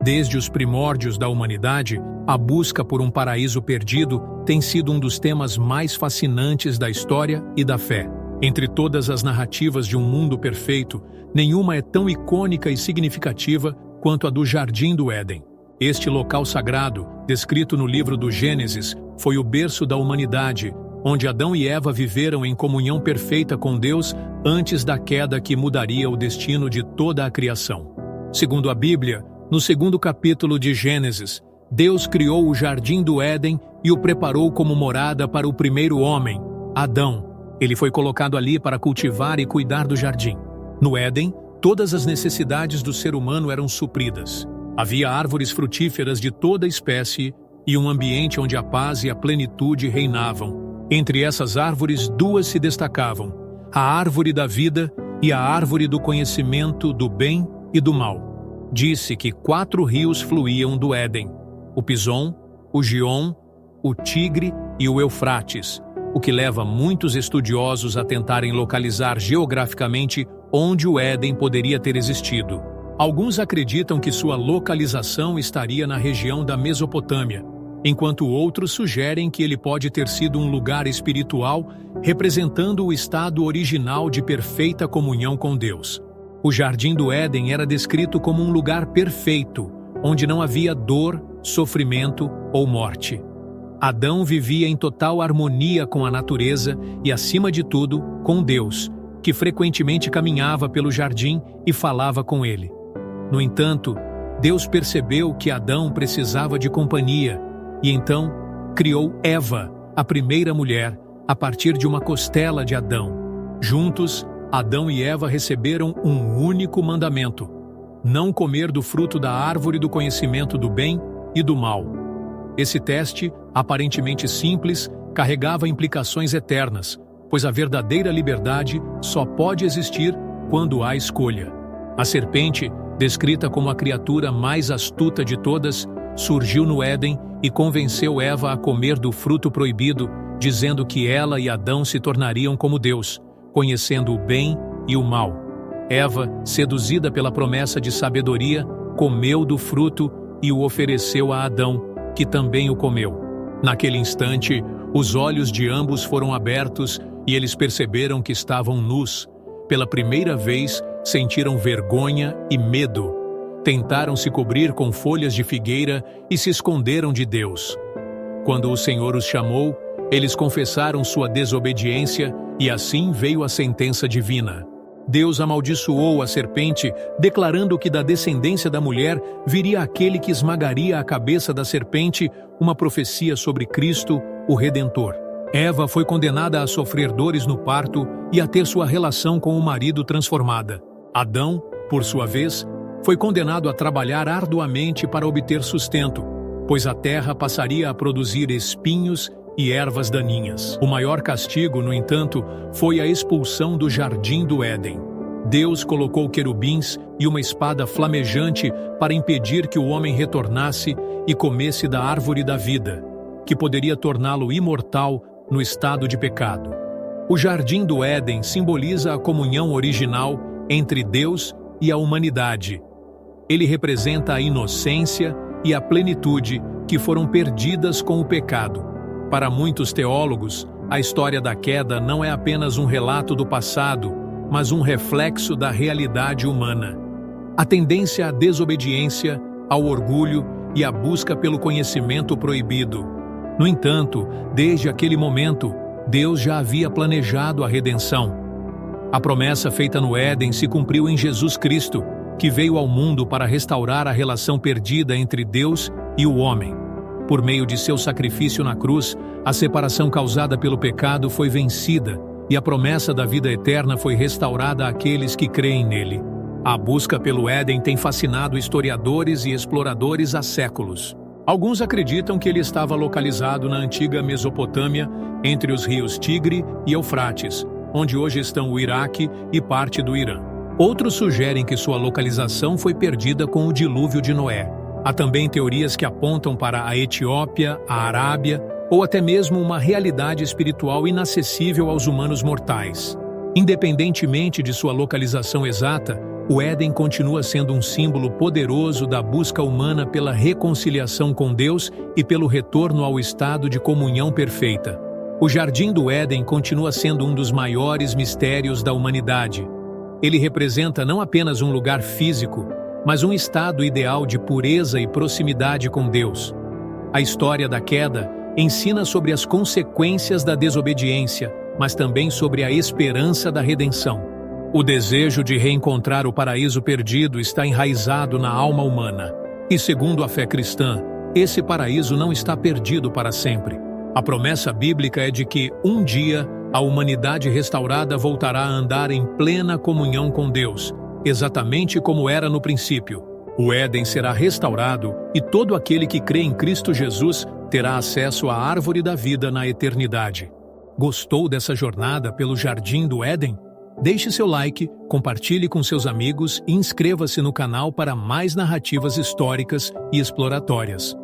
Desde os primórdios da humanidade, a busca por um paraíso perdido tem sido um dos temas mais fascinantes da história e da fé. Entre todas as narrativas de um mundo perfeito, nenhuma é tão icônica e significativa quanto a do Jardim do Éden. Este local sagrado, descrito no livro do Gênesis, foi o berço da humanidade, onde Adão e Eva viveram em comunhão perfeita com Deus antes da queda que mudaria o destino de toda a criação. Segundo a Bíblia, no segundo capítulo de Gênesis, Deus criou o Jardim do Éden e o preparou como morada para o primeiro homem, Adão. Ele foi colocado ali para cultivar e cuidar do jardim. No Éden, todas as necessidades do ser humano eram supridas. Havia árvores frutíferas de toda espécie e um ambiente onde a paz e a plenitude reinavam. Entre essas árvores, duas se destacavam: a árvore da vida e a árvore do conhecimento do bem e do mal. Disse que 4 rios fluíam do Éden: o Pison, o Gion, o Tigre e o Eufrates, o que leva muitos estudiosos a tentarem localizar geograficamente onde o Éden poderia ter existido. Alguns acreditam que sua localização estaria na região da Mesopotâmia, enquanto outros sugerem que ele pode ter sido um lugar espiritual representando o estado original de perfeita comunhão com Deus. O Jardim do Éden era descrito como um lugar perfeito, onde não havia dor, sofrimento ou morte. Adão vivia em total harmonia com a natureza e, acima de tudo, com Deus, que frequentemente caminhava pelo jardim e falava com ele. No entanto, Deus percebeu que Adão precisava de companhia e então criou Eva, a primeira mulher, a partir de uma costela de Adão. Juntos, Adão e Eva receberam um único mandamento: não comer do fruto da árvore do conhecimento do bem e do mal. Esse teste, aparentemente simples, carregava implicações eternas, pois a verdadeira liberdade só pode existir quando há escolha. A serpente, descrita como a criatura mais astuta de todas, surgiu no Éden e convenceu Eva a comer do fruto proibido, dizendo que ela e Adão se tornariam como Deus, conhecendo o bem e o mal. Eva, seduzida pela promessa de sabedoria, comeu do fruto e o ofereceu a Adão, que também o comeu. Naquele instante, os olhos de ambos foram abertos e eles perceberam que estavam nus. Pela primeira vez, sentiram vergonha e medo. Tentaram se cobrir com folhas de figueira e se esconderam de Deus. Quando o Senhor os chamou, eles confessaram sua desobediência e assim veio a sentença divina. Deus amaldiçoou a serpente, declarando que da descendência da mulher viria aquele que esmagaria a cabeça da serpente, uma profecia sobre Cristo, o Redentor. Eva foi condenada a sofrer dores no parto e a ter sua relação com o marido transformada. Adão, por sua vez, foi condenado a trabalhar arduamente para obter sustento, pois a terra passaria a produzir espinhos e ervas daninhas. O maior castigo, no entanto, foi a expulsão do Jardim do Éden. Deus colocou querubins e uma espada flamejante para impedir que o homem retornasse e comesse da árvore da vida, que poderia torná-lo imortal no estado de pecado. O Jardim do Éden simboliza a comunhão original entre Deus e a humanidade. Ele representa a inocência e a plenitude que foram perdidas com o pecado. Para muitos teólogos, a história da queda não é apenas um relato do passado, mas um reflexo da realidade humana. A tendência à desobediência, ao orgulho e à busca pelo conhecimento proibido. No entanto, desde aquele momento, Deus já havia planejado a redenção. A promessa feita no Éden se cumpriu em Jesus Cristo, que veio ao mundo para restaurar a relação perdida entre Deus e o homem. Por meio de seu sacrifício na cruz, a separação causada pelo pecado foi vencida e a promessa da vida eterna foi restaurada àqueles que creem nele. A busca pelo Éden tem fascinado historiadores e exploradores há séculos. Alguns acreditam que ele estava localizado na antiga Mesopotâmia, entre os rios Tigre e Eufrates, onde hoje estão o Iraque e parte do Irã. Outros sugerem que sua localização foi perdida com o dilúvio de Noé. Há também teorias que apontam para a Etiópia, a Arábia, ou até mesmo uma realidade espiritual inacessível aos humanos mortais. Independentemente de sua localização exata, o Éden continua sendo um símbolo poderoso da busca humana pela reconciliação com Deus e pelo retorno ao estado de comunhão perfeita. O Jardim do Éden continua sendo um dos maiores mistérios da humanidade. Ele representa não apenas um lugar físico, mas um estado ideal de pureza e proximidade com Deus. A história da queda ensina sobre as consequências da desobediência, mas também sobre a esperança da redenção. O desejo de reencontrar o paraíso perdido está enraizado na alma humana. E segundo a fé cristã, esse paraíso não está perdido para sempre. A promessa bíblica é de que, um dia, a humanidade restaurada voltará a andar em plena comunhão com Deus, exatamente como era no princípio. O Éden será restaurado e todo aquele que crê em Cristo Jesus terá acesso à árvore da vida na eternidade. Gostou dessa jornada pelo Jardim do Éden? Deixe seu like, compartilhe com seus amigos e inscreva-se no canal para mais narrativas históricas e exploratórias.